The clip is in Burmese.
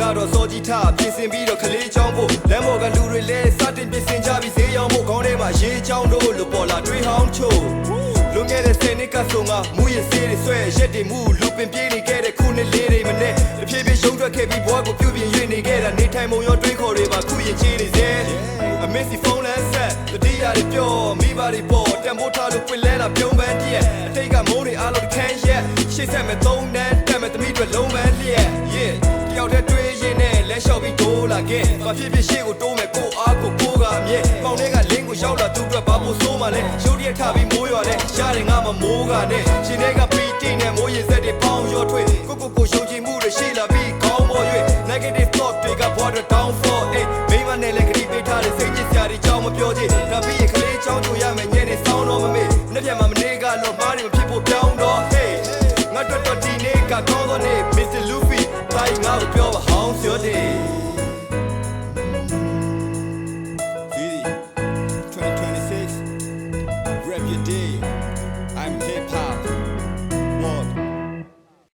ကတော့စောကြီးထားပြင်ဆင်ပြီးတော့ခလေးချောင်းဖို့လမ်းပေါ်ကလူတွေလဲစတင်ပြင်ဆင်ကြပြီးဈေးရောင်းဖို့ခေါင်းထဲမှာရေးချောင်းတို့လို့ပေါ်လာတွေးဟောင်းချို့လွန်ခဲ့တဲ့10နှစ်ကဆိုငါမူရစေးတွေဆွဲရက်တွေမူလူပင်ပြေးနေခဲ့တဲ့ခုနှစ်လေးတွေမနဲ့တဖြည်းဖြည်းရုံးထွက်ခဲ့ပြီးဘွားကိုပြုတ်ပြင်းရွေ့နေခဲ့တာနေထိုင်မုံရောတွေးခေါ်တွေပါခုရင်ချေးနေစေအမစ်စီဖုန်းလမ်းဆက်တတိယတွေပြောမိဘတွေပေါ်တံမိုးထားလို့ပွင့်လဲတာပြုံးပန်းတည့်အထိတ်ကမုန်းတွေအားလုံးခန်းရက်ရှေ့ဆက်မဲ့သုံးနန်းတက်မဲ့သမီးတွေလုံးပန်းလျက်တယောက်တည်းတွေးရင်နဲ့လက်လျှော့ပြီးတိုးလာခဲ့ဘာဖြစ်ဖြစ်ရှေ့ကိုတိုးမဲ့ကိုအားကိုကအမြဲပေါင်တွေကလင်းကိုရောက်လာသူ့အတွက်ဘာလို့ဆိုးမှလဲရုပ်တရက်ထပြီးမိုးရွာလဲရတယ်ငါမမိုးကနဲ့ရှင်တွေကပီတီနဲ့မိုးရင်ဆက်တွေပေါင်းရောထွေးကိုယုံကြည်မှုတွေရှိလာပြီးခေါင်းပေါ်၍ negative thought တွေကဘွားတော့ down for it မိမနဲ့လည်းခရီးပေးထားတဲ့စိတ်ညစ်စရာတွေကြောင်းမပြောချင်ဒါပြီးရင်ကလေးချောင်းချိုရမယ်ညနေစောင်းတော့မမေ့နှစ်ပြတ်မှာမနေကတော့မားတွေမဖြစ်ဖို့ပြောင်းတော့ hey ငါတို့တော့ဒီနေ့ကကောင်းတော့နေ Mr. Luffy တိုင်းငါ့ကိုပြောပါဟောင်းပြောတယ်